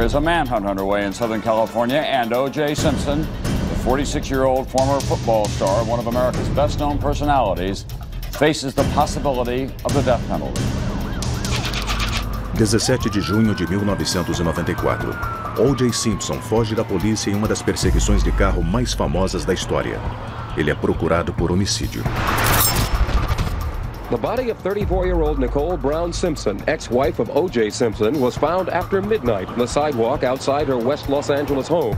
There is a manhunt underway in Southern California, and O.J. Simpson, the 46-year-old former football star, one of America's best-known personalities, faces the possibility of the death penalty. 17 de junho de 1994. O.J. Simpson foge da polícia em uma das perseguições de carro mais famosas da história. Ele é procurado por homicídio. The body of 34-year-old Nicole Brown Simpson, ex-wife of O.J. Simpson, was found after midnight on the sidewalk outside her West Los Angeles home.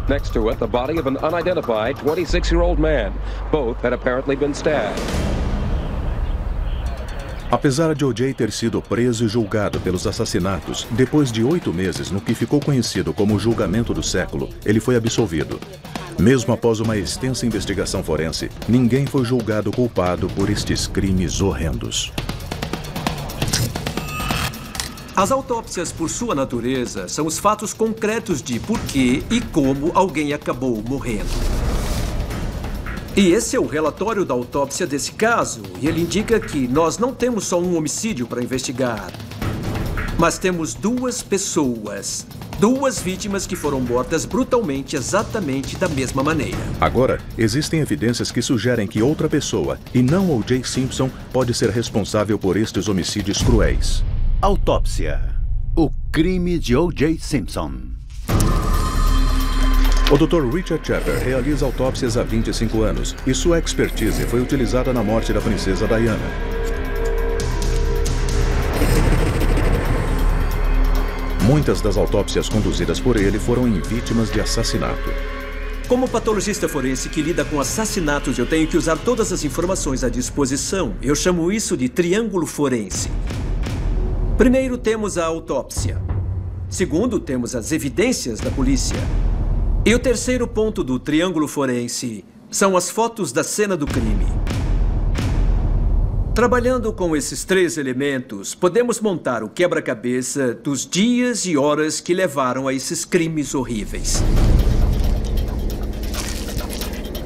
Next to it, the body of an unidentified 26-year-old man. Both had apparently been stabbed. Apesar de O.J. ter sido preso e julgado pelos assassinatos, depois de 8 meses no que ficou conhecido como o julgamento do século, ele foi absolvido. Mesmo após uma extensa investigação forense, ninguém foi julgado culpado por estes crimes horrendos. As autópsias, por sua natureza, são os fatos concretos de por que e como alguém acabou morrendo. E esse é o relatório da autópsia desse caso, e ele indica que nós não temos só um homicídio para investigar, mas temos duas pessoas, duas vítimas que foram mortas brutalmente exatamente da mesma maneira. Agora, existem evidências que sugerem que outra pessoa, e não O.J. Simpson, pode ser responsável por estes homicídios cruéis. Autópsia. O crime de O.J. Simpson. O Dr. Richard Chapper realiza autópsias há 25 anos e sua expertise foi utilizada na morte da princesa Diana. Muitas das autópsias conduzidas por ele foram em vítimas de assassinato. Como patologista forense que lida com assassinatos, eu tenho que usar todas as informações à disposição. Eu chamo isso de triângulo forense. Primeiro, temos a autópsia. Segundo, temos as evidências da polícia. E o terceiro ponto do triângulo forense são as fotos da cena do crime. Trabalhando com esses três elementos, podemos montar o quebra-cabeça dos dias e horas que levaram a esses crimes horríveis.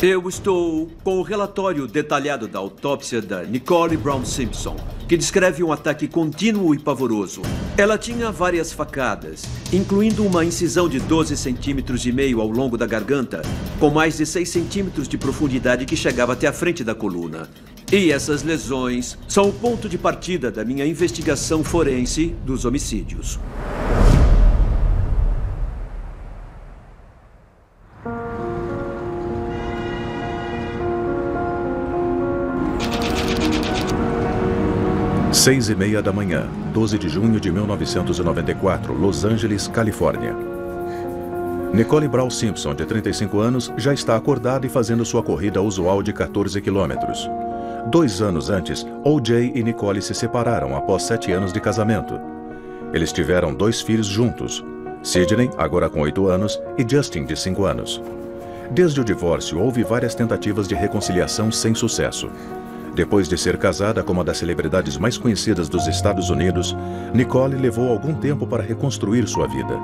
Eu estou com o relatório detalhado da autópsia da Nicole Brown Simpson, que descreve um ataque contínuo e pavoroso. Ela tinha várias facadas, incluindo uma incisão de 12,5 centímetros ao longo da garganta, com mais de 6 centímetros de profundidade que chegava até a frente da coluna. E essas lesões são o ponto de partida da minha investigação forense dos homicídios. Seis e meia da manhã, 12 de junho de 1994, Los Angeles, Califórnia. Nicole Brown Simpson, de 35 anos, já está acordada e fazendo sua corrida usual de 14 quilômetros. 2 anos antes, O.J. e Nicole se separaram após 7 anos de casamento. Eles tiveram 2 filhos juntos, Sidney, agora com 8 anos, e Justin, de 5 anos. Desde o divórcio, houve várias tentativas de reconciliação sem sucesso. Depois de ser casada com uma das celebridades mais conhecidas dos Estados Unidos, Nicole levou algum tempo para reconstruir sua vida.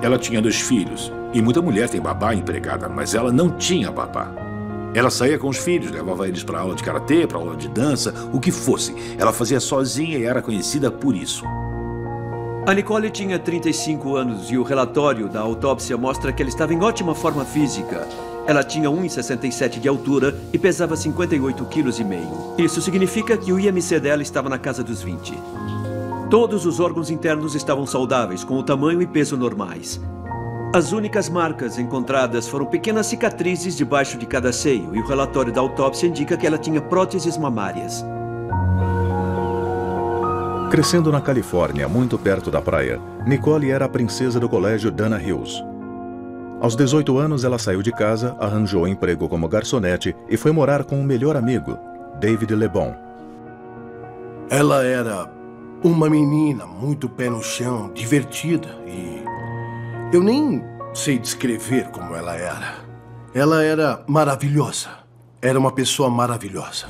Ela tinha 2 filhos, e muita mulher tem babá empregada, mas ela não tinha babá. Ela saía com os filhos, levava eles para aula de karatê, para aula de dança, o que fosse. Ela fazia sozinha e era conhecida por isso. A Nicole tinha 35 anos e o relatório da autópsia mostra que ela estava em ótima forma física. Ela tinha 1,67 de altura e pesava 58,5 kg. Isso significa que o IMC dela estava na casa dos 20. Todos os órgãos internos estavam saudáveis, com o tamanho e peso normais. As únicas marcas encontradas foram pequenas cicatrizes debaixo de cada seio, e o relatório da autópsia indica que ela tinha próteses mamárias. Crescendo na Califórnia, muito perto da praia, Nicole era a princesa do colégio Dana Hills. Aos 18 anos, ela saiu de casa, arranjou emprego como garçonete e foi morar com o melhor amigo, David LeBon. Ela era uma menina muito pé no chão, divertida e... eu nem sei descrever como ela era. Ela era maravilhosa. Era uma pessoa maravilhosa.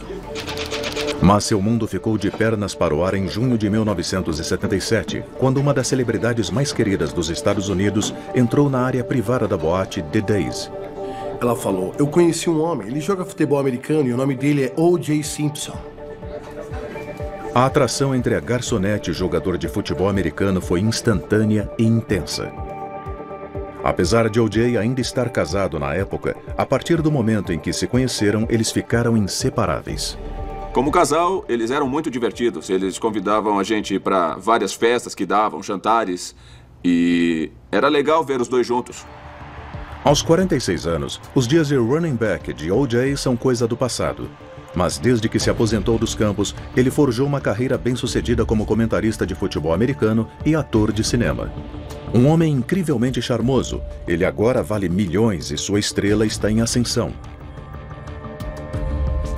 Mas seu mundo ficou de pernas para o ar em junho de 1977, quando uma das celebridades mais queridas dos Estados Unidos entrou na área privada da boate The Days. Ela falou, eu conheci um homem, ele joga futebol americano e o nome dele é O.J. Simpson. A atração entre a garçonete e o jogador de futebol americano foi instantânea e intensa. Apesar de O.J. ainda estar casado na época, a partir do momento em que se conheceram, eles ficaram inseparáveis. Como casal, eles eram muito divertidos. Eles convidavam a gente para várias festas que davam, jantares, e era legal ver os dois juntos. Aos 46 anos, os dias de running back de O.J. são coisa do passado. Mas desde que se aposentou dos campos, ele forjou uma carreira bem-sucedida como comentarista de futebol americano e ator de cinema. Um homem incrivelmente charmoso, ele agora vale milhões e sua estrela está em ascensão.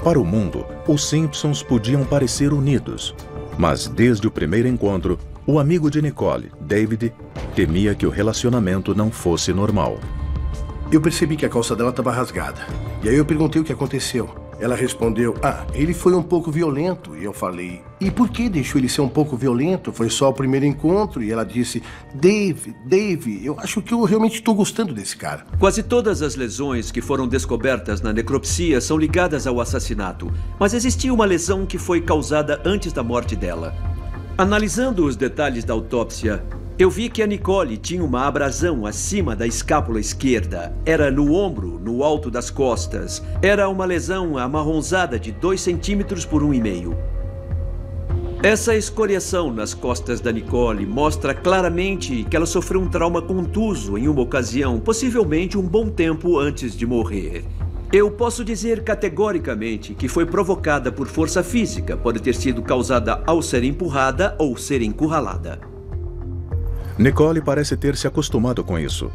Para o mundo, os Simpsons podiam parecer unidos, mas desde o primeiro encontro, o amigo de Nicole, David, temia que o relacionamento não fosse normal. Eu percebi que a calça dela estava rasgada. E aí eu perguntei o que aconteceu. Ela respondeu, ele foi um pouco violento. E eu falei, e por que deixou ele ser um pouco violento? Foi só o primeiro encontro. E ela disse, Dave, eu acho que eu realmente estou gostando desse cara. Quase todas as lesões que foram descobertas na necropsia são ligadas ao assassinato. Mas existia uma lesão que foi causada antes da morte dela. Analisando os detalhes da autópsia, eu vi que a Nicole tinha uma abrasão acima da escápula esquerda. Era no ombro, no alto das costas. Era uma lesão amarronzada de 2 centímetros por 1,5. Essa escoriação nas costas da Nicole mostra claramente que ela sofreu um trauma contuso em uma ocasião, possivelmente um bom tempo antes de morrer. Eu posso dizer categoricamente que foi provocada por força física, pode ter sido causada ao ser empurrada ou ser encurralada. Nicole parece ter se acostumado com isso.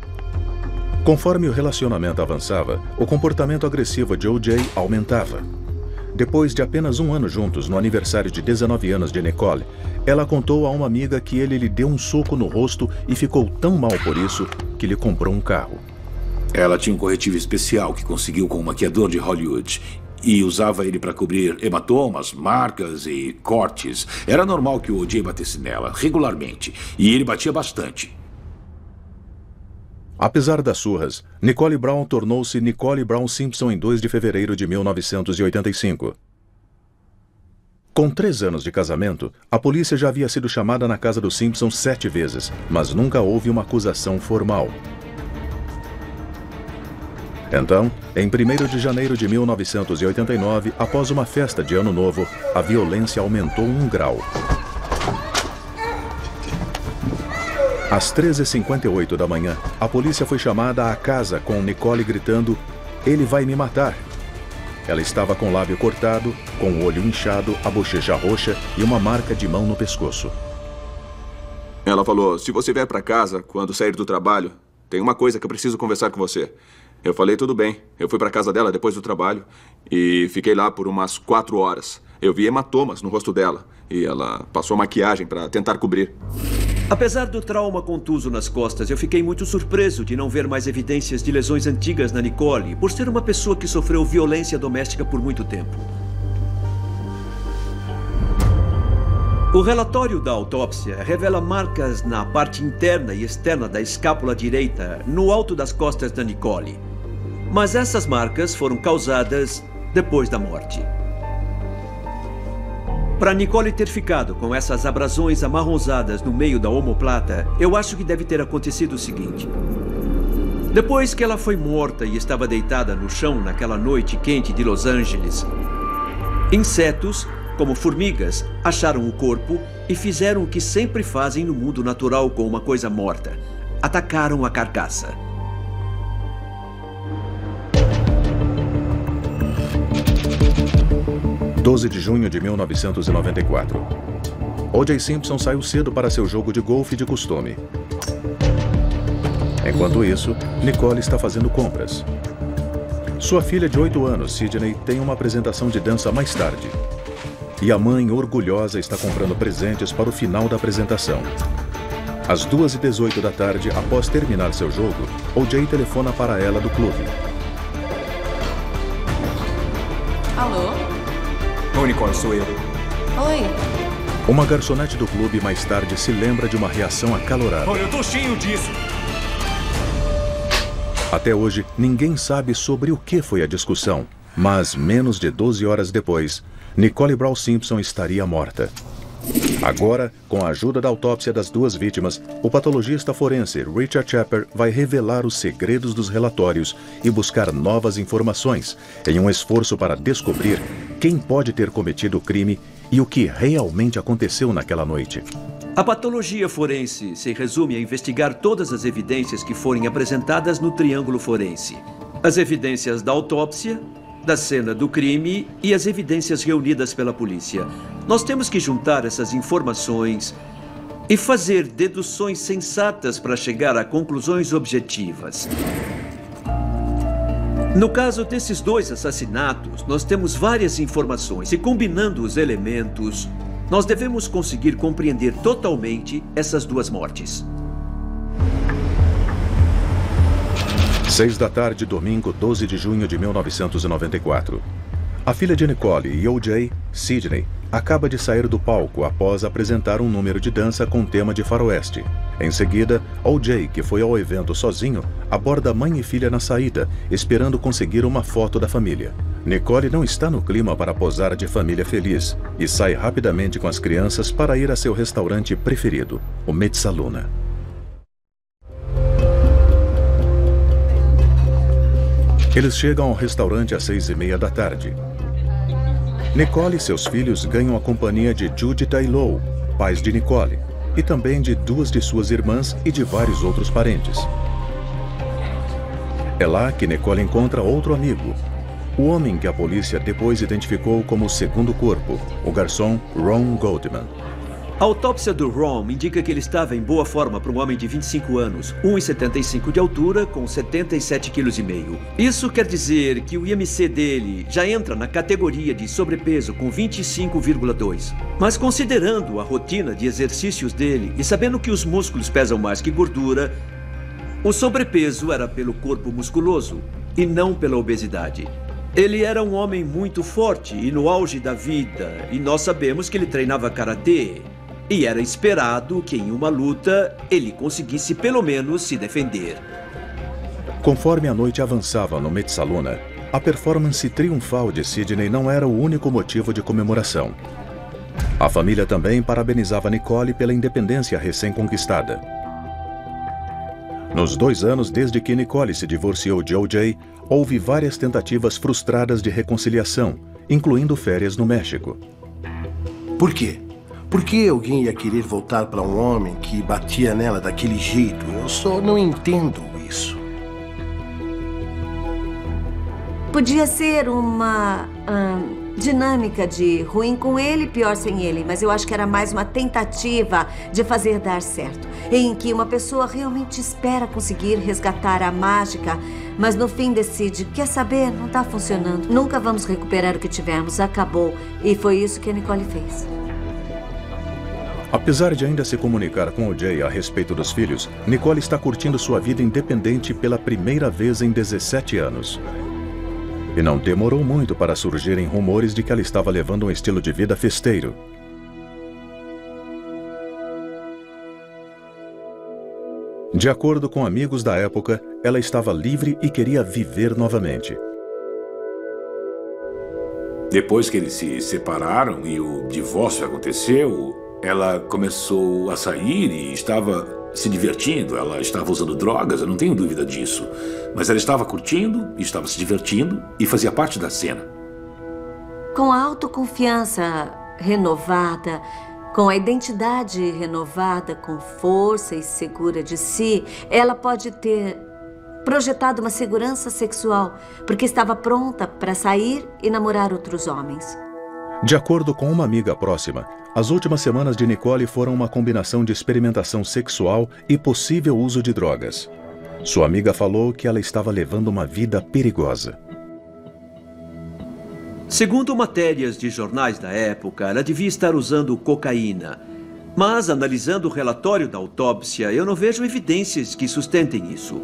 Conforme o relacionamento avançava, o comportamento agressivo de O.J. aumentava. Depois de apenas 1 ano juntos, no aniversário de 19 anos de Nicole, ela contou a uma amiga que ele lhe deu um soco no rosto e ficou tão mal por isso que lhe comprou um carro. Ela tinha um corretivo especial que conseguiu com um maquiador de Hollywood e usava ele para cobrir hematomas, marcas e cortes. Era normal que o O.J. batesse nela, regularmente, e ele batia bastante. Apesar das surras, Nicole Brown tornou-se Nicole Brown Simpson em 2 de fevereiro de 1985. Com 3 anos de casamento, a polícia já havia sido chamada na casa dos Simpsons 7 vezes, mas nunca houve uma acusação formal. Então, em 1º de janeiro de 1989, após uma festa de Ano Novo, a violência aumentou 1 grau. Às 13h58 da manhã, a polícia foi chamada à casa com Nicole gritando, "Ele vai me matar!" Ela estava com o lábio cortado, com o olho inchado, a bochecha roxa e uma marca de mão no pescoço. Ela falou, se você vier para casa quando sair do trabalho, tem uma coisa que eu preciso conversar com você. Eu falei, tudo bem. Eu fui para casa dela depois do trabalho e fiquei lá por umas 4 horas. Eu vi hematomas no rosto dela e ela passou maquiagem para tentar cobrir. Apesar do trauma contuso nas costas, eu fiquei muito surpreso de não ver mais evidências de lesões antigas na Nicole, por ser uma pessoa que sofreu violência doméstica por muito tempo. O relatório da autópsia revela marcas na parte interna e externa da escápula direita, no alto das costas da Nicole. Mas essas marcas foram causadas depois da morte. Para Nicole ter ficado com essas abrasões amarronzadas no meio da omoplata, eu acho que deve ter acontecido o seguinte. Depois que ela foi morta e estava deitada no chão naquela noite quente de Los Angeles, insetos, como formigas, acharam o corpo e fizeram o que sempre fazem no mundo natural com uma coisa morta. Atacaram a carcaça. – 12 de junho de 1994. O.J. Simpson saiu cedo para seu jogo de golfe de costume. Enquanto isso, Nicole está fazendo compras. Sua filha de 8 anos, Sidney, tem uma apresentação de dança mais tarde. E a mãe, orgulhosa, está comprando presentes para o final da apresentação. Às 2h18 da tarde, após terminar seu jogo, O.J. telefona para ela do clube. Alô? Oi, Nicole, sou eu. Oi. Uma garçonete do clube mais tarde se lembra de uma reação acalorada. Olha, eu tô cheio disso. Até hoje, ninguém sabe sobre o que foi a discussão, Mas menos de 12 horas depois, Nicole Brown Simpson estaria morta. Agora, com a ajuda da autópsia das duas vítimas, o patologista forense Richard Chapper vai revelar os segredos dos relatórios e buscar novas informações, em um esforço para descobrir quem pode ter cometido o crime e o que realmente aconteceu naquela noite. A patologia forense se resume a investigar todas as evidências que forem apresentadas no triângulo forense. As evidências da autópsia, da cena do crime e as evidências reunidas pela polícia. Nós temos que juntar essas informações e fazer deduções sensatas para chegar a conclusões objetivas. No caso desses dois assassinatos, nós temos várias informações e, combinando os elementos, nós devemos conseguir compreender totalmente essas duas mortes. 6 da tarde, domingo, 12 de junho de 1994. A filha de Nicole e O.J., Sidney, acaba de sair do palco após apresentar um número de dança com tema de faroeste. Em seguida, O.J., que foi ao evento sozinho, aborda mãe e filha na saída, esperando conseguir uma foto da família. Nicole não está no clima para posar de família feliz e sai rapidamente com as crianças para ir a seu restaurante preferido, o Mezzaluna. Eles chegam ao restaurante às 6h30 da tarde. Nicole e seus filhos ganham a companhia de Judith e Lou, pais de Nicole, e também de duas de suas irmãs e de vários outros parentes. É lá que Nicole encontra outro amigo, o homem que a polícia depois identificou como o segundo corpo, o garçom Ron Goldman. A autópsia do Ron indica que ele estava em boa forma para um homem de 25 anos, 1,75 de altura, com 77,5 kg. Isso quer dizer que o IMC dele já entra na categoria de sobrepeso com 25,2. Mas considerando a rotina de exercícios dele e sabendo que os músculos pesam mais que gordura, o sobrepeso era pelo corpo musculoso e não pela obesidade. Ele era um homem muito forte e no auge da vida, e nós sabemos que ele treinava karatê. E era esperado que em uma luta ele conseguisse pelo menos se defender. Conforme a noite avançava no Mezzaluna, a performance triunfal de Sidney não era o único motivo de comemoração. A família também parabenizava Nicole pela independência recém-conquistada. Nos 2 anos desde que Nicole se divorciou de O.J., houve várias tentativas frustradas de reconciliação, incluindo férias no México. Por quê? Por que alguém ia querer voltar para um homem que batia nela daquele jeito? Eu só não entendo isso. Podia ser uma dinâmica de ruim com ele e pior sem ele, mas eu acho que era mais uma tentativa de fazer dar certo, em que uma pessoa realmente espera conseguir resgatar a mágica, mas no fim decide, quer saber, não está funcionando, nunca vamos recuperar o que tivemos, acabou. E foi isso que a Nicole fez. Apesar de ainda se comunicar com O.J. a respeito dos filhos, Nicole está curtindo sua vida independente pela primeira vez em 17 anos. E não demorou muito para surgirem rumores de que ela estava levando um estilo de vida festeiro. De acordo com amigos da época, ela estava livre e queria viver novamente. Depois que eles se separaram e o divórcio aconteceu, ela começou a sair e estava se divertindo. Ela estava usando drogas, eu não tenho dúvida disso. Mas ela estava curtindo, estava se divertindo e fazia parte da cena. Com a autoconfiança renovada, com a identidade renovada, com força e segura de si, ela pode ter projetado uma segurança sexual, porque estava pronta para sair e namorar outros homens. De acordo com uma amiga próxima, as últimas semanas de Nicole foram uma combinação de experimentação sexual e possível uso de drogas. Sua amiga falou que ela estava levando uma vida perigosa. Segundo matérias de jornais da época, ela devia estar usando cocaína. Mas, analisando o relatório da autópsia, eu não vejo evidências que sustentem isso.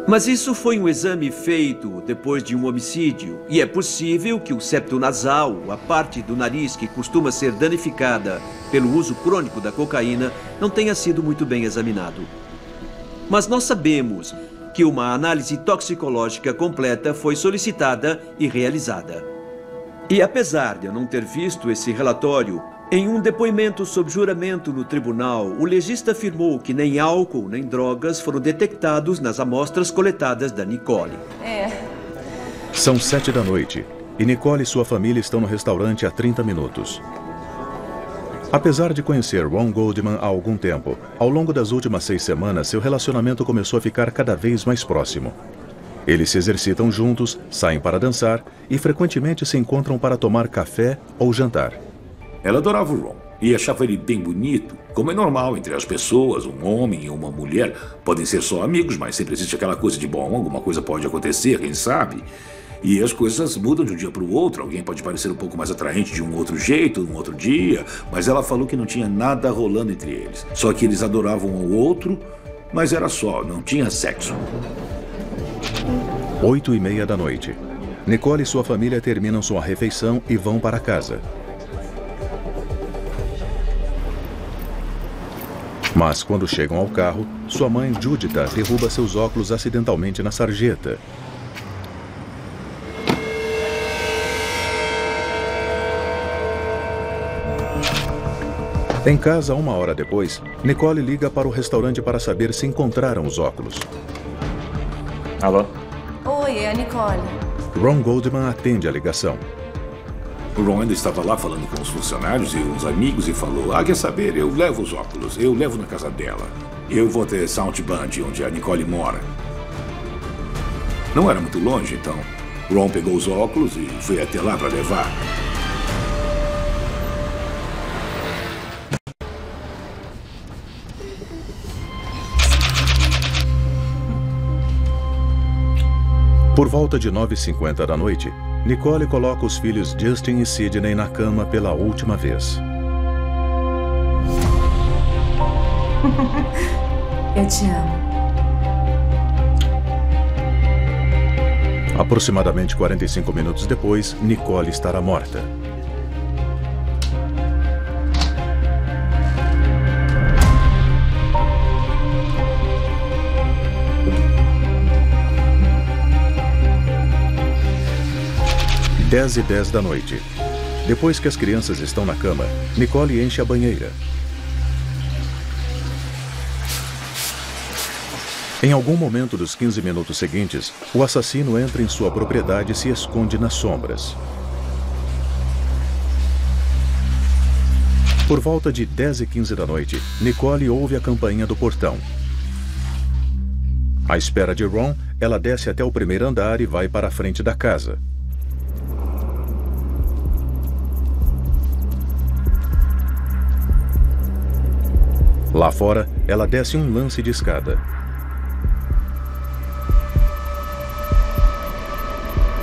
Mas isso foi um exame feito depois de um homicídio, e é possível que o septo nasal, a parte do nariz que costuma ser danificada pelo uso crônico da cocaína, não tenha sido muito bem examinado. Mas nós sabemos que uma análise toxicológica completa foi solicitada e realizada. E apesar de eu não ter visto esse relatório, em um depoimento sob juramento no tribunal, o legista afirmou que nem álcool nem drogas foram detectados nas amostras coletadas da Nicole. São 7 da noite e Nicole e sua família estão no restaurante há 30 minutos. Apesar de conhecer Ron Goldman há algum tempo, ao longo das últimas 6 semanas, seu relacionamento começou a ficar cada vez mais próximo. Eles se exercitam juntos, saem para dançar e frequentemente se encontram para tomar café ou jantar. Ela adorava o Ron e achava ele bem bonito, como é normal entre as pessoas, um homem e uma mulher. Podem ser só amigos, mas sempre existe aquela coisa de, bom, alguma coisa pode acontecer, quem sabe? E as coisas mudam de um dia para o outro. Alguém pode parecer um pouco mais atraente de um outro jeito, um outro dia. Mas ela falou que não tinha nada rolando entre eles. Só que eles adoravam um ao outro, mas era só, não tinha sexo. 8h30 da noite. Nicole e sua família terminam sua refeição e vão para casa. Mas quando chegam ao carro, sua mãe, Juditha, derruba seus óculos acidentalmente na sarjeta. Em casa, 1 hora depois, Nicole liga para o restaurante para saber se encontraram os óculos. Alô? Oi, é a Nicole. Ron Goldman atende a ligação. O Ron ainda estava lá falando com os funcionários e uns amigos e falou: quer saber, eu levo os óculos, eu levo na casa dela. Eu vou até South Bend, onde a Nicole mora. Não era muito longe, então Ron pegou os óculos e foi até lá para levar. Por volta de 9h50 da noite, Nicole coloca os filhos Justin e Sidney na cama pela última vez. Eu te amo. Aproximadamente 45 minutos depois, Nicole estará morta. Às 10h10 da noite. Depois que as crianças estão na cama, Nicole enche a banheira. Em algum momento dos 15 minutos seguintes, o assassino entra em sua propriedade e se esconde nas sombras. Por volta de 10h15 da noite, Nicole ouve a campainha do portão. À espera de Ron, ela desce até o primeiro andar e vai para a frente da casa. Lá fora, ela desce um lance de escada.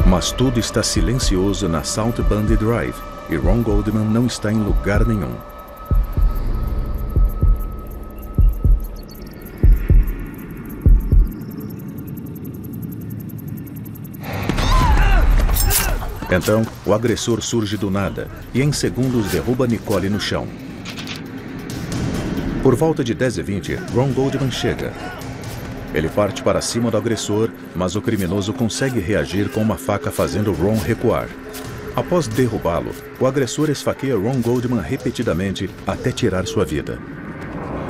Mas tudo está silencioso na South Bend Drive e Ron Goldman não está em lugar nenhum. Então, o agressor surge do nada e em segundos derruba Nicole no chão. Por volta de 10h20, Ron Goldman chega. Ele parte para cima do agressor, mas o criminoso consegue reagir com uma faca fazendo Ron recuar. Após derrubá-lo, o agressor esfaqueia Ron Goldman repetidamente até tirar sua vida.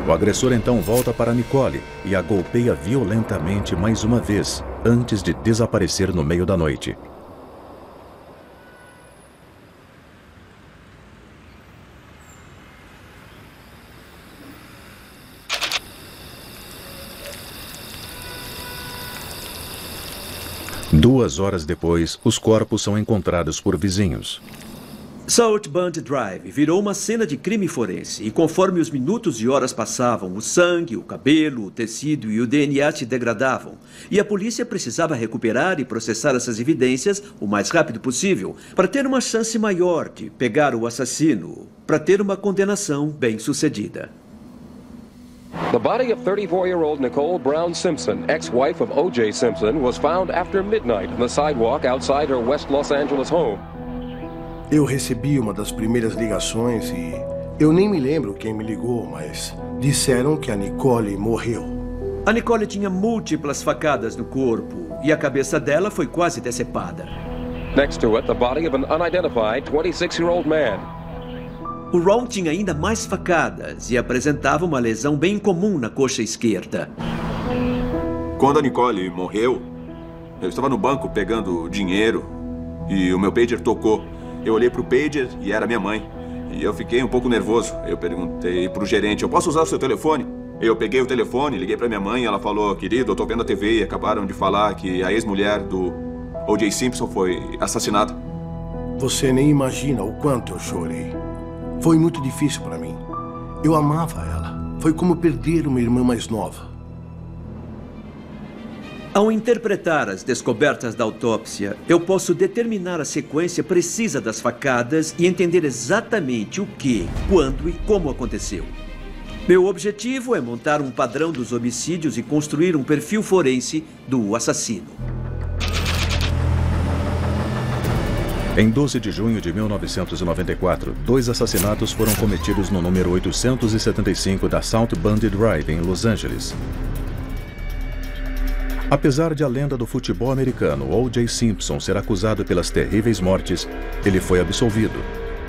O agressor então volta para Nicole e a golpeia violentamente mais uma vez, antes de desaparecer no meio da noite. Duas horas depois, os corpos são encontrados por vizinhos. South Bend Drive virou uma cena de crime forense e conforme os minutos e horas passavam, o sangue, o cabelo, o tecido e o DNA se degradavam. E a polícia precisava recuperar e processar essas evidências o mais rápido possível para ter uma chance maior de pegar o assassino, para ter uma condenação bem-sucedida. The body of 34-year-old Nicole Brown Simpson, ex-wife of O.J. Simpson, was found after midnight on the sidewalk outside her West Los Angeles home. Eu recebi uma das primeiras ligações e eu nem me lembro quem me ligou, mas disseram que a Nicole morreu. A Nicole tinha múltiplas facadas no corpo e a cabeça dela foi quase decepada. Next to it, the body of an unidentified 26-year-old man. O Ron tinha ainda mais facadas e apresentava uma lesão bem comum na coxa esquerda. Quando a Nicole morreu, eu estava no banco pegando dinheiro e o meu pager tocou. Eu olhei para o pager e era minha mãe. E eu fiquei um pouco nervoso. Eu perguntei para o gerente, eu posso usar o seu telefone? Eu peguei o telefone, liguei para minha mãe e ela falou, querido, eu tô vendo a TV e acabaram de falar que a ex-mulher do O.J. Simpson foi assassinada. Você nem imagina o quanto eu chorei. Foi muito difícil para mim. Eu amava ela. Foi como perder uma irmã mais nova. Ao interpretar as descobertas da autópsia, eu posso determinar a sequência precisa das facadas e entender exatamente o que, quando e como aconteceu. Meu objetivo é montar um padrão dos homicídios e construir um perfil forense do assassino. Em 12 de junho de 1994, 2 assassinatos foram cometidos no número 875 da South Bundy Drive, em Los Angeles. Apesar de a lenda do futebol americano O.J. Simpson ser acusado pelas terríveis mortes, ele foi absolvido.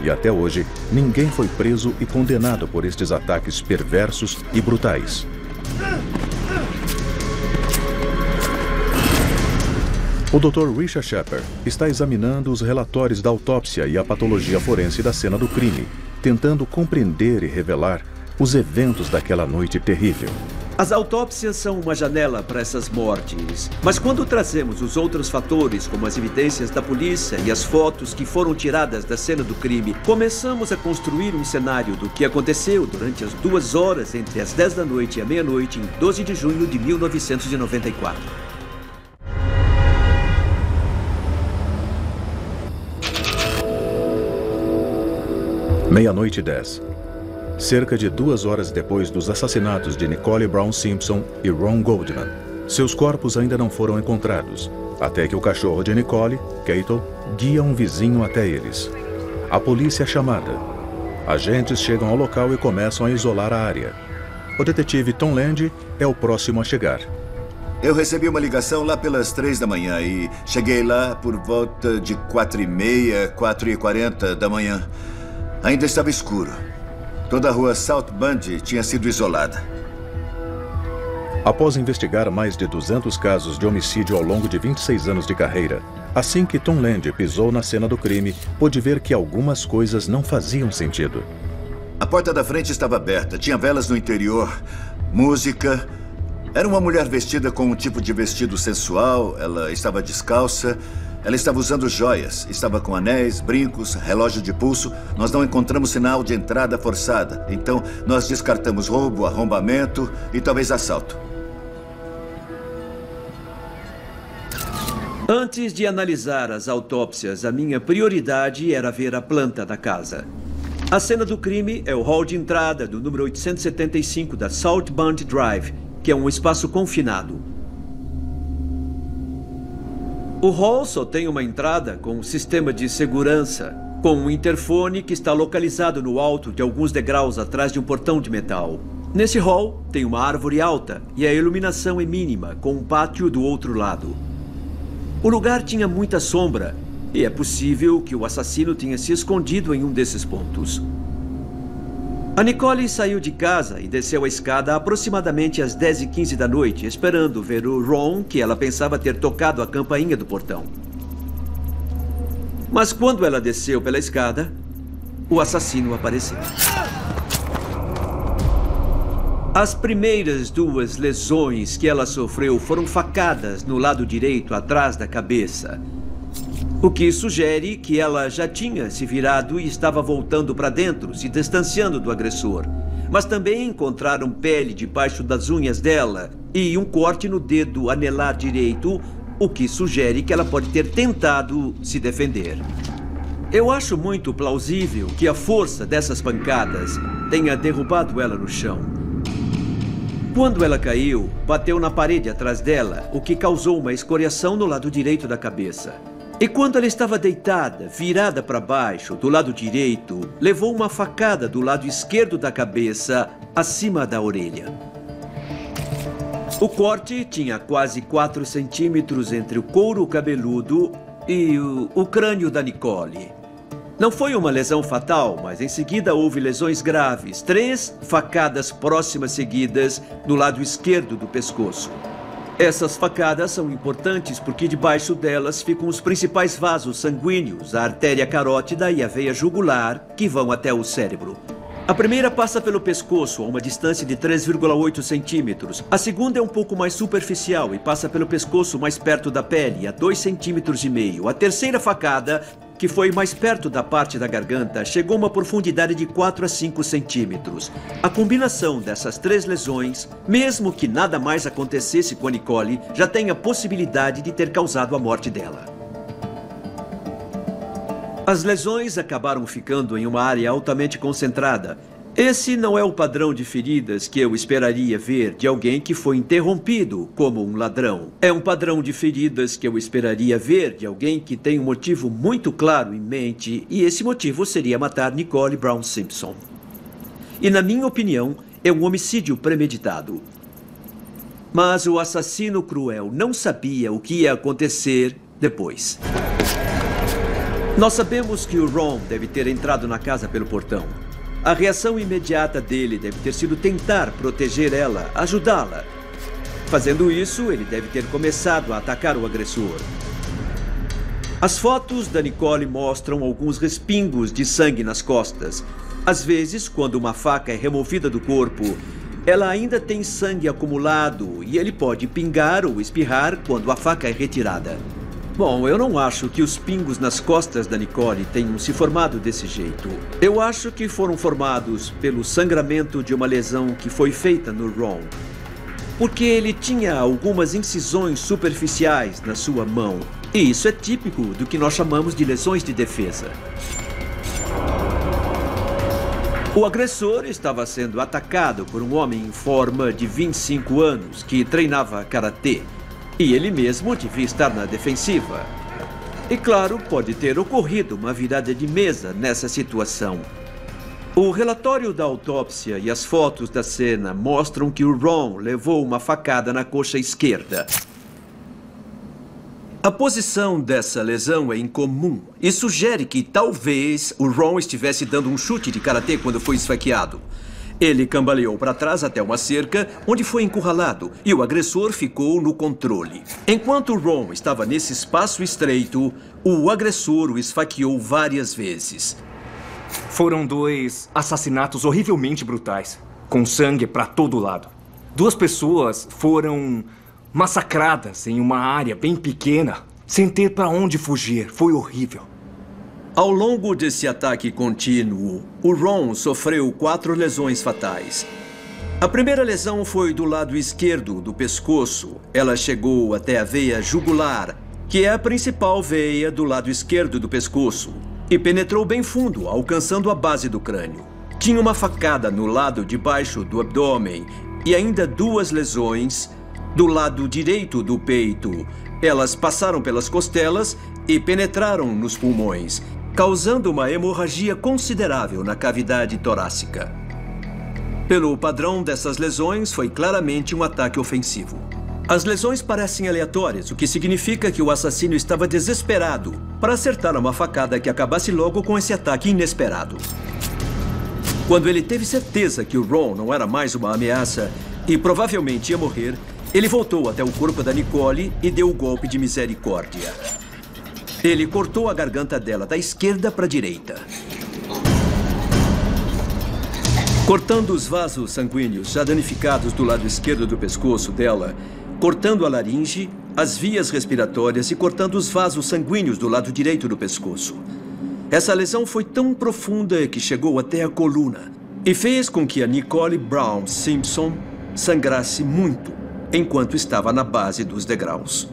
E até hoje, ninguém foi preso e condenado por estes ataques perversos e brutais. O Dr. Richard Shepard está examinando os relatórios da autópsia e a patologia forense da cena do crime, tentando compreender e revelar os eventos daquela noite terrível. As autópsias são uma janela para essas mortes, mas quando trazemos os outros fatores, como as evidências da polícia e as fotos que foram tiradas da cena do crime, começamos a construir um cenário do que aconteceu durante as 2 horas entre as 10 da noite e a meia-noite em 12 de junho de 1994. Meia-noite e 10. Cerca de 2 horas depois dos assassinatos de Nicole Brown Simpson e Ron Goldman, seus corpos ainda não foram encontrados, até que o cachorro de Nicole, Cato, guia um vizinho até eles. A polícia é chamada. Agentes chegam ao local e começam a isolar a área. O detetive Tom Landy é o próximo a chegar. Eu recebi uma ligação lá pelas 3 da manhã e cheguei lá por volta de 4h30, 4h40 da manhã. Ainda estava escuro. Toda a rua South Bundy tinha sido isolada. Após investigar mais de 200 casos de homicídio ao longo de 26 anos de carreira, assim que Tom Landy pisou na cena do crime, pôde ver que algumas coisas não faziam sentido. A porta da frente estava aberta, tinha velas no interior, música. Era uma mulher vestida com um tipo de vestido sensual, ela estava descalça. Ela estava usando joias, estava com anéis, brincos, relógio de pulso. Nós não encontramos sinal de entrada forçada. Então, nós descartamos roubo, arrombamento e talvez assalto. Antes de analisar as autópsias, a minha prioridade era ver a planta da casa. A cena do crime é o hall de entrada do número 875 da South Bundy Drive, que é um espaço confinado. O hall só tem uma entrada com um sistema de segurança, com um interfone que está localizado no alto de alguns degraus atrás de um portão de metal. Nesse hall tem uma árvore alta e a iluminação é mínima, com um pátio do outro lado. O lugar tinha muita sombra e é possível que o assassino tenha se escondido em um desses pontos. A Nicole saiu de casa e desceu a escada aproximadamente às 10h15 da noite, esperando ver o Ron, que ela pensava ter tocado a campainha do portão. Mas quando ela desceu pela escada, o assassino apareceu. As primeiras 2 lesões que ela sofreu foram facadas no lado direito atrás da cabeça, o que sugere que ela já tinha se virado e estava voltando para dentro, se distanciando do agressor. Mas também encontraram pele debaixo das unhas dela e um corte no dedo anelar direito, o que sugere que ela pode ter tentado se defender. Eu acho muito plausível que a força dessas pancadas tenha derrubado ela no chão. Quando ela caiu, bateu na parede atrás dela, o que causou uma escoriação no lado direito da cabeça. E quando ela estava deitada, virada para baixo, do lado direito, levou uma facada do lado esquerdo da cabeça, acima da orelha. O corte tinha quase 4 centímetros entre o couro cabeludo e o crânio da Nicole. Não foi uma lesão fatal, mas em seguida houve lesões graves. 3 facadas próximas seguidas no lado esquerdo do pescoço. Essas facadas são importantes porque debaixo delas ficam os principais vasos sanguíneos, a artéria carótida e a veia jugular, que vão até o cérebro. A primeira passa pelo pescoço, a uma distância de 3,8 centímetros. A segunda é um pouco mais superficial e passa pelo pescoço mais perto da pele, a 2,5 centímetros. A terceira facada, que foi mais perto da parte da garganta, chegou a uma profundidade de 4 a 5 centímetros. A combinação dessas 3 lesões, mesmo que nada mais acontecesse com a Nicole, já tem a possibilidade de ter causado a morte dela. As lesões acabaram ficando em uma área altamente concentrada. Esse não é o padrão de feridas que eu esperaria ver de alguém que foi interrompido como um ladrão. É um padrão de feridas que eu esperaria ver de alguém que tem um motivo muito claro em mente, e esse motivo seria matar Nicole Brown Simpson. E, na minha opinião, é um homicídio premeditado. Mas o assassino cruel não sabia o que ia acontecer depois. Nós sabemos que o Ron deve ter entrado na casa pelo portão. A reação imediata dele deve ter sido tentar proteger ela, ajudá-la. Fazendo isso, ele deve ter começado a atacar o agressor. As fotos da Nicole mostram alguns respingos de sangue nas costas. Às vezes, quando uma faca é removida do corpo, ela ainda tem sangue acumulado e ele pode pingar ou espirrar quando a faca é retirada. Bom, eu não acho que os pingos nas costas da Nicole tenham se formado desse jeito. Eu acho que foram formados pelo sangramento de uma lesão que foi feita no Ron. Porque ele tinha algumas incisões superficiais na sua mão. E isso é típico do que nós chamamos de lesões de defesa. O agressor estava sendo atacado por um homem em forma de 25 anos que treinava karatê. E ele mesmo devia estar na defensiva. E claro, pode ter ocorrido uma virada de mesa nessa situação. O relatório da autópsia e as fotos da cena mostram que o Ron levou uma facada na coxa esquerda. A posição dessa lesão é incomum e sugere que talvez o Ron estivesse dando um chute de karatê quando foi esfaqueado. Ele cambaleou para trás até uma cerca, onde foi encurralado, e o agressor ficou no controle. Enquanto Ron estava nesse espaço estreito, o agressor o esfaqueou várias vezes. Foram 2 assassinatos horrivelmente brutais, com sangue para todo lado. 2 pessoas foram massacradas em uma área bem pequena, sem ter para onde fugir. Foi horrível. Ao longo desse ataque contínuo, o Ron sofreu 4 lesões fatais. A primeira lesão foi do lado esquerdo do pescoço. Ela chegou até a veia jugular, que é a principal veia do lado esquerdo do pescoço, e penetrou bem fundo, alcançando a base do crânio. Tinha uma facada no lado de baixo do abdômen e ainda 2 lesões do lado direito do peito. Elas passaram pelas costelas e penetraram nos pulmões, causando uma hemorragia considerável na cavidade torácica. Pelo padrão dessas lesões, foi claramente um ataque ofensivo. As lesões parecem aleatórias, o que significa que o assassino estava desesperado para acertar uma facada que acabasse logo com esse ataque inesperado. Quando ele teve certeza que o Ron não era mais uma ameaça e provavelmente ia morrer, ele voltou até o corpo da Nicole e deu o golpe de misericórdia. Ele cortou a garganta dela da esquerda para a direita, cortando os vasos sanguíneos já danificados do lado esquerdo do pescoço dela, cortando a laringe, as vias respiratórias e cortando os vasos sanguíneos do lado direito do pescoço. Essa lesão foi tão profunda que chegou até a coluna e fez com que a Nicole Brown Simpson sangrasse muito enquanto estava na base dos degraus.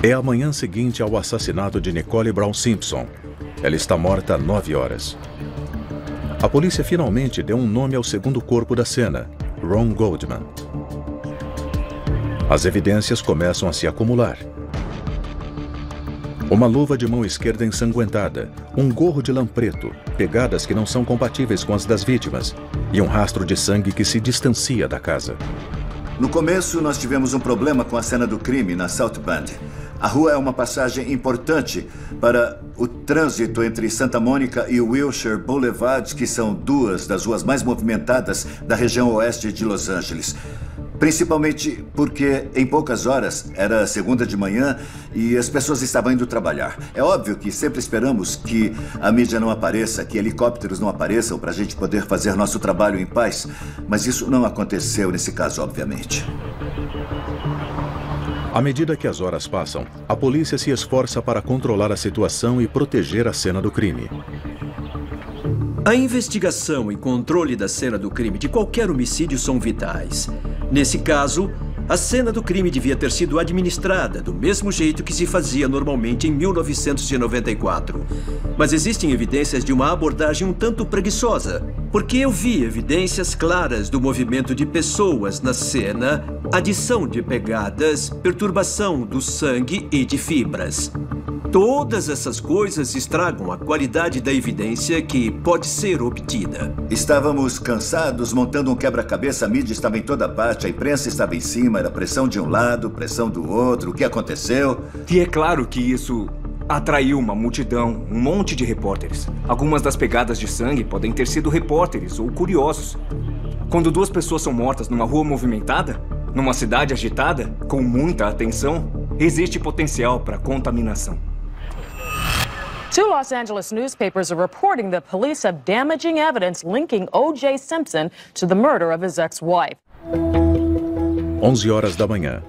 É a manhã seguinte ao assassinato de Nicole Brown Simpson. Ela está morta há 9 horas. A polícia finalmente deu um nome ao segundo corpo da cena, Ron Goldman. As evidências começam a se acumular. Uma luva de mão esquerda ensanguentada, um gorro de lã preto, pegadas que não são compatíveis com as das vítimas e um rastro de sangue que se distancia da casa. No começo, nós tivemos um problema com a cena do crime na South Bend. A rua é uma passagem importante para o trânsito entre Santa Mônica e Wilshire Boulevard, que são duas das ruas mais movimentadas da região oeste de Los Angeles. Principalmente porque, em poucas horas, era segunda de manhã e as pessoas estavam indo trabalhar. É óbvio que sempre esperamos que a mídia não apareça, que helicópteros não apareçam para a gente poder fazer nosso trabalho em paz, mas isso não aconteceu nesse caso, obviamente. À medida que as horas passam, a polícia se esforça para controlar a situação e proteger a cena do crime. A investigação e controle da cena do crime de qualquer homicídio são vitais. Nesse caso, a cena do crime devia ter sido administrada do mesmo jeito que se fazia normalmente em 1994. Mas existem evidências de uma abordagem um tanto preguiçosa, porque eu vi evidências claras do movimento de pessoas na cena, adição de pegadas, perturbação do sangue e de fibras. Todas essas coisas estragam a qualidade da evidência que pode ser obtida. Estávamos cansados, montando um quebra-cabeça, a mídia estava em toda parte, a imprensa estava em cima, era pressão de um lado, pressão do outro, o que aconteceu? E é claro que isso atraiu uma multidão, um monte de repórteres. Algumas das pegadas de sangue podem ter sido repórteres ou curiosos. Quando duas pessoas são mortas numa rua movimentada, numa cidade agitada, com muita atenção, existe potencial para contaminação. Two Los Angeles newspapers are reporting that police have damaging evidence linking O.J. Simpson to the murder of his ex-wife. 11 horas da manhã.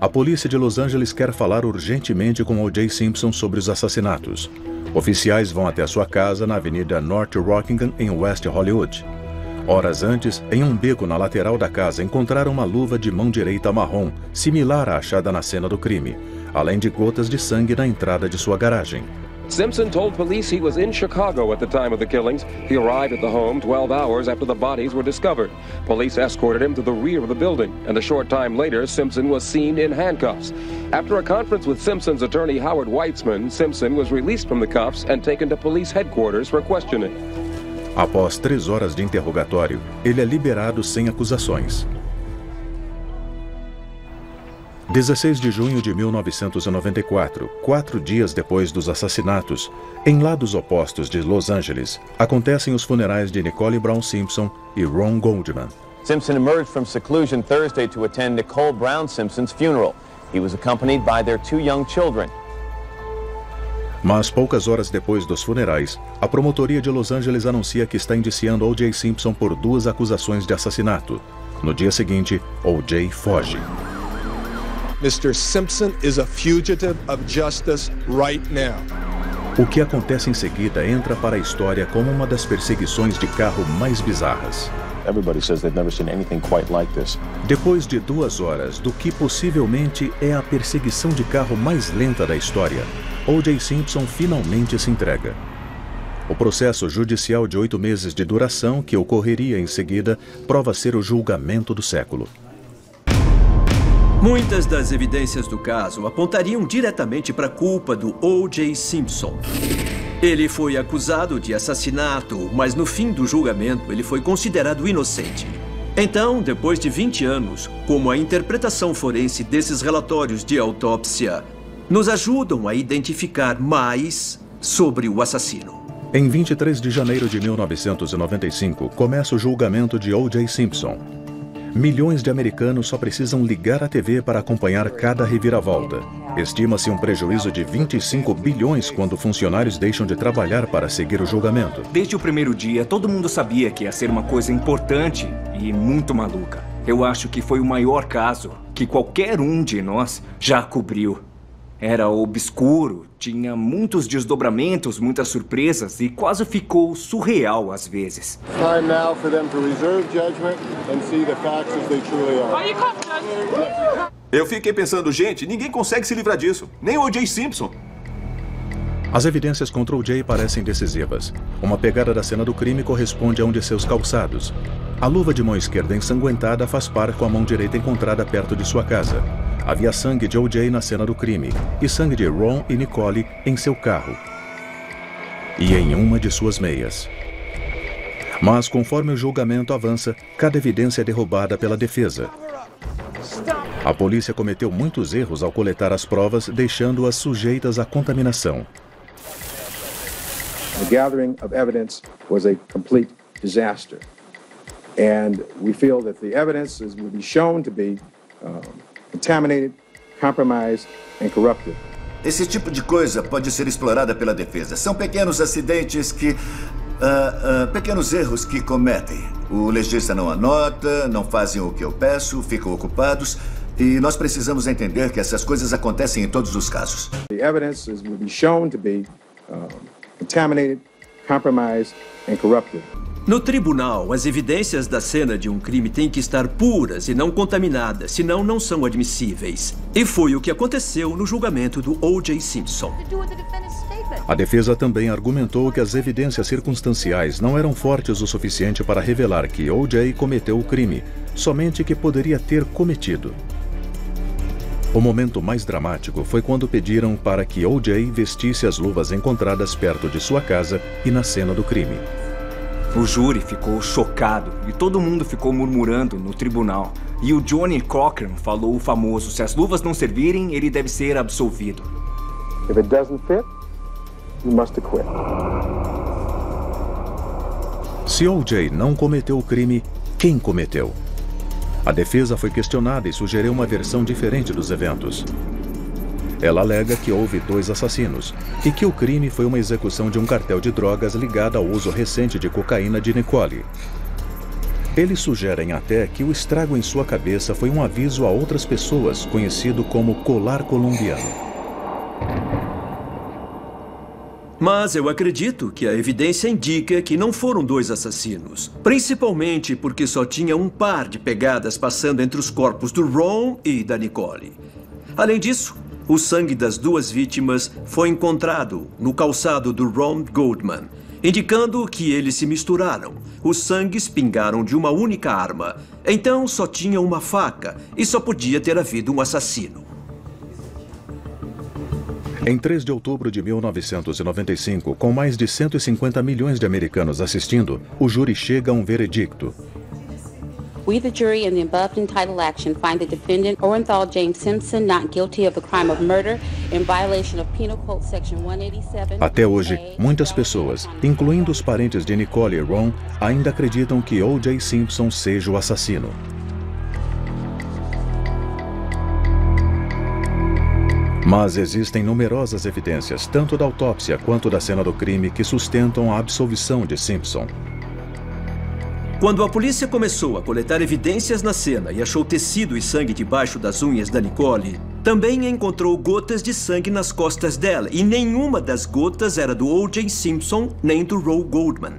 A polícia de Los Angeles quer falar urgentemente com O.J. Simpson sobre os assassinatos. Oficiais vão até sua casa na Avenida North Rockingham, em West Hollywood. Horas antes, em um beco na lateral da casa, encontraram uma luva de mão direita marrom, similar à achada na cena do crime, além de gotas de sangue na entrada de sua garagem. Simpson told police he was in Chicago at the time of the killings. He arrived at the home 12 hours after the bodies were discovered. Police escorted him to the rear of the building, and a short time later, Simpson was seen in handcuffs. After a conference with Simpson's attorney Howard Weitzman, Simpson was released from the cuffs and taken to police headquarters for questioning. Após 3 horas de interrogatório, ele é liberado sem acusações. 16 de junho de 1994, 4 dias depois dos assassinatos, em lados opostos de Los Angeles, acontecem os funerais de Nicole Brown Simpson e Ron Goldman. Simpson emerged from seclusion Thursday to attend Nicole Brown Simpson's funeral. He was accompanied by their 2 young children. Mas poucas horas depois dos funerais, a promotoria de Los Angeles anuncia que está indiciando O.J. Simpson por 2 acusações de assassinato. No dia seguinte, O.J. foge. Mr. Simpson is a fugitive of justice right now. O que acontece em seguida entra para a história como uma das perseguições de carro mais bizarras. Everybody says they've never seen anything quite like this. Depois de 2 horas do que possivelmente é a perseguição de carro mais lenta da história, O.J. Simpson finalmente se entrega. O processo judicial de 8 meses de duração, que ocorreria em seguida, prova ser o julgamento do século. Muitas das evidências do caso apontariam diretamente para a culpa do O.J. Simpson. Ele foi acusado de assassinato, mas no fim do julgamento ele foi considerado inocente. Então, depois de 20 anos, como a interpretação forense desses relatórios de autópsia nos ajudam a identificar mais sobre o assassino. Em 23 de janeiro de 1995, começa o julgamento de O.J. Simpson. Milhões de americanos só precisam ligar a TV para acompanhar cada reviravolta. Estima-se um prejuízo de 25 bilhões quando funcionários deixam de trabalhar para seguir o julgamento. Desde o primeiro dia, todo mundo sabia que ia ser uma coisa importante e muito maluca. Eu acho que foi o maior caso que qualquer um de nós já cobriu. Era obscuro, tinha muitos desdobramentos, muitas surpresas e quase ficou surreal às vezes. Time now for them to reserve judgment and see the facts as they truly are. Eu fiquei pensando, gente, ninguém consegue se livrar disso, nem o O.J. Simpson. As evidências contra O.J. parecem decisivas. Uma pegada da cena do crime corresponde a um de seus calçados. A luva de mão esquerda ensanguentada faz par com a mão direita encontrada perto de sua casa. Havia sangue de O.J. na cena do crime e sangue de Ron e Nicole em seu carro e em uma de suas meias. Mas, conforme o julgamento avança, cada evidência é derrubada pela defesa. A polícia cometeu muitos erros ao coletar as provas, deixando-as sujeitas à contaminação. The gathering of evidence was a complete disaster. And we feel that the evidence will be shown to be contaminated, compromised and corrupted. Esse tipo de coisa pode ser explorada pela defesa. São pequenos acidentes que... pequenos erros que cometem. O legista não anota, não fazem o que eu peço, ficam ocupados. E nós precisamos entender que essas coisas acontecem em todos os casos. The evidence will be shown to be contaminated, compromised and corrupted. No tribunal, as evidências da cena de um crime têm que estar puras e não contaminadas, senão não são admissíveis. E foi o que aconteceu no julgamento do O.J. Simpson. A defesa também argumentou que as evidências circunstanciais não eram fortes o suficiente para revelar que O.J. cometeu o crime, somente que poderia ter cometido. O momento mais dramático foi quando pediram para que O.J. vestisse as luvas encontradas perto de sua casa e na cena do crime. O júri ficou chocado e todo mundo ficou murmurando no tribunal. E o Johnny Cochran falou o famoso: se as luvas não servirem, ele deve ser absolvido. If it doesn't fit, you must acquit. Se O.J. não cometeu o crime, quem cometeu? A defesa foi questionada e sugeriu uma versão diferente dos eventos. Ela alega que houve 2 assassinos e que o crime foi uma execução de um cartel de drogas ligado ao uso recente de cocaína de Nicole. Eles sugerem até que o estrago em sua cabeça foi um aviso a outras pessoas, conhecido como colar colombiano. Mas eu acredito que a evidência indica que não foram 2 assassinos. Principalmente porque só tinha um par de pegadas passando entre os corpos do Ron e da Nicole. Além disso, o sangue das 2 vítimas foi encontrado no calçado do Ron Goldman, indicando que eles se misturaram. Os sangues pingaram de uma única arma. Então só tinha uma faca e só podia ter havido um assassino. Em 3 de outubro de 1995, com mais de 150 milhões de americanos assistindo, o júri chega a um veredicto. We, the jury, in the above entitled action, find the defendant, Orenthal James Simpson, not guilty of the crime of murder in violation of Penal Code Section 187. Até hoje, muitas pessoas, incluindo os parentes de Nicole e Ron, ainda acreditam que O.J. Simpson seja o assassino. Mas existem numerosas evidências, tanto da autópsia quanto da cena do crime, que sustentam a absolvição de Simpson. Quando a polícia começou a coletar evidências na cena e achou tecido e sangue debaixo das unhas da Nicole, também encontrou gotas de sangue nas costas dela, e nenhuma das gotas era do O.J. Simpson nem do Ron Goldman.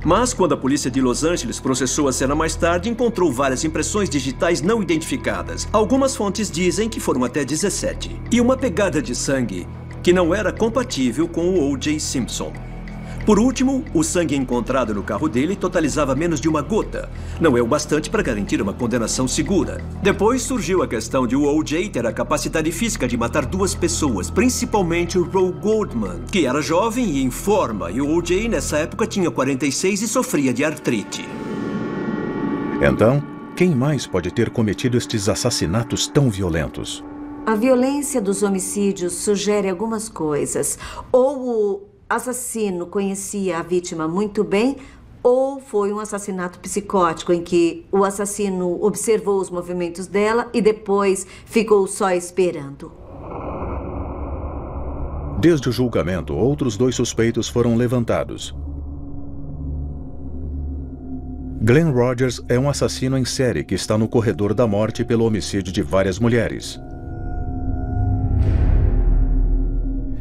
Mas quando a polícia de Los Angeles processou a cena mais tarde, encontrou várias impressões digitais não identificadas. Algumas fontes dizem que foram até 17. E uma pegada de sangue que não era compatível com o O.J. Simpson. Por último, o sangue encontrado no carro dele totalizava menos de uma gota. Não é o bastante para garantir uma condenação segura. Depois surgiu a questão de o O.J. ter a capacidade física de matar 2 pessoas, principalmente o Ron Goldman, que era jovem e em forma, e o O.J. nessa época tinha 46 e sofria de artrite. Então, quem mais pode ter cometido estes assassinatos tão violentos? A violência dos homicídios sugere algumas coisas. Ou o assassino conhecia a vítima muito bem, ou foi um assassinato psicótico em que o assassino observou os movimentos dela e depois ficou só esperando. Desde o julgamento, outros 2 suspeitos foram levantados. Glenn Rogers é um assassino em série que está no corredor da morte pelo homicídio de várias mulheres.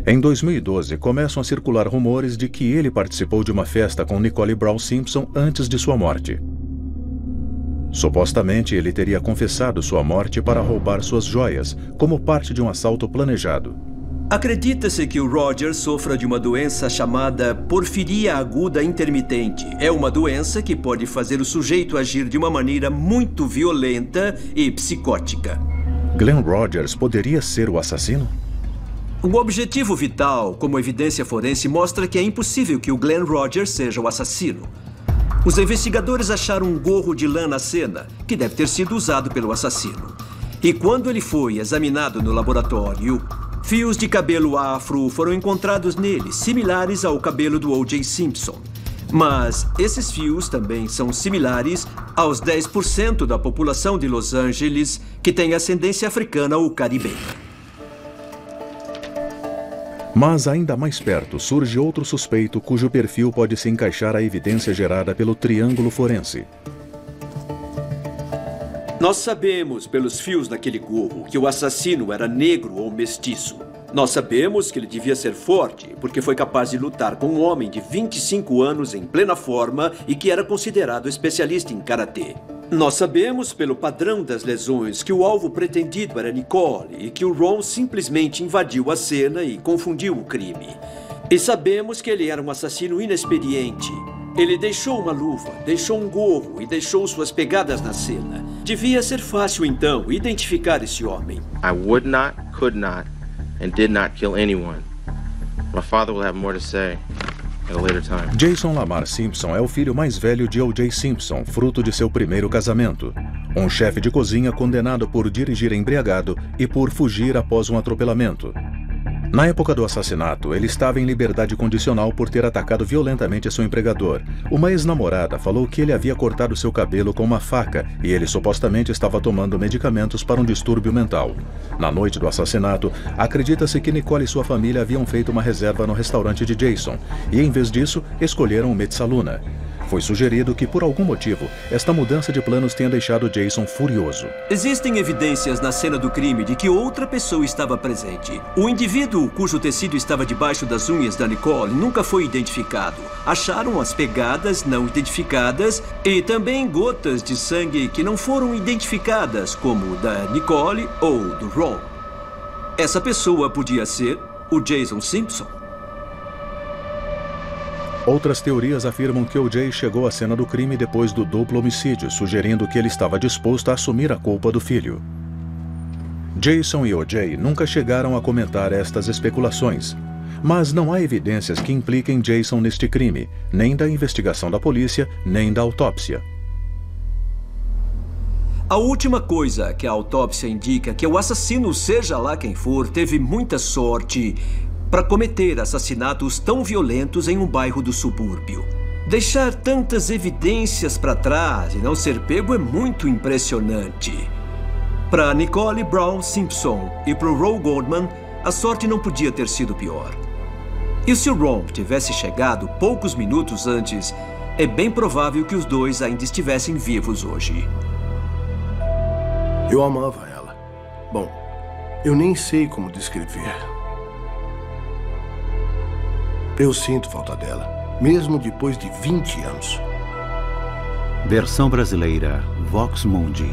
Em 2012, começam a circular rumores de que ele participou de uma festa com Nicole Brown Simpson antes de sua morte. Supostamente, ele teria confessado sua morte para roubar suas joias, como parte de um assalto planejado. Acredita-se que o Rogers sofra de uma doença chamada porfiria aguda intermitente. É uma doença que pode fazer o sujeito agir de uma maneira muito violenta e psicótica. Glenn Rogers poderia ser o assassino? O objetivo vital, como evidência forense, mostra que é impossível que o Glenn Rogers seja o assassino. Os investigadores acharam um gorro de lã na cena, que deve ter sido usado pelo assassino. E quando ele foi examinado no laboratório, fios de cabelo afro foram encontrados nele, similares ao cabelo do O.J. Simpson. Mas esses fios também são similares aos 10% da população de Los Angeles que tem ascendência africana ou caribenha. Mas ainda mais perto surge outro suspeito cujo perfil pode se encaixar à evidência gerada pelo triângulo forense. Nós sabemos pelos fios daquele gorro que o assassino era negro ou mestiço. Nós sabemos que ele devia ser forte, porque foi capaz de lutar com um homem de 25 anos em plena forma e que era considerado especialista em karatê. Nós sabemos pelo padrão das lesões que o alvo pretendido era Nicole e que o Ron simplesmente invadiu a cena e confundiu o crime. E sabemos que ele era um assassino inexperiente. Ele deixou uma luva, deixou um gorro e deixou suas pegadas na cena. Devia ser fácil, então, identificar esse homem. I would not, could not, and did not kill anyone. My father will have more to say at a later time. Jason Lamar Simpson é o filho mais velho de O.J. Simpson, fruto de seu primeiro casamento. Um chefe de cozinha condenado por dirigir embriagado e por fugir após um atropelamento. Na época do assassinato, ele estava em liberdade condicional por ter atacado violentamente seu empregador. Uma ex-namorada falou que ele havia cortado seu cabelo com uma faca e ele supostamente estava tomando medicamentos para um distúrbio mental. Na noite do assassinato, acredita-se que Nicole e sua família haviam feito uma reserva no restaurante de Jason e, em vez disso, escolheram o Metzaluna. Foi sugerido que, por algum motivo, esta mudança de planos tenha deixado Jason furioso. Existem evidências na cena do crime de que outra pessoa estava presente. O indivíduo cujo tecido estava debaixo das unhas da Nicole nunca foi identificado. Acharam as pegadas não identificadas e também gotas de sangue que não foram identificadas, como da Nicole ou do Ron. Essa pessoa podia ser o Jason Simpson. Outras teorias afirmam que O.J. chegou à cena do crime depois do duplo homicídio, sugerindo que ele estava disposto a assumir a culpa do filho. Jason e O.J. nunca chegaram a comentar estas especulações, mas não há evidências que impliquem Jason neste crime, nem da investigação da polícia, nem da autópsia. A última coisa que a autópsia indica é que o assassino, seja lá quem for, teve muita sorte para cometer assassinatos tão violentos em um bairro do subúrbio. Deixar tantas evidências para trás e não ser pego é muito impressionante. Para Nicole Brown Simpson e para o Ron Goldman, a sorte não podia ter sido pior. E se o Ron tivesse chegado poucos minutos antes, é bem provável que os dois ainda estivessem vivos hoje. Eu amava ela. Bom, eu nem sei como descrever. Eu sinto falta dela, mesmo depois de 20 anos. Versão brasileira, Vox Mundi.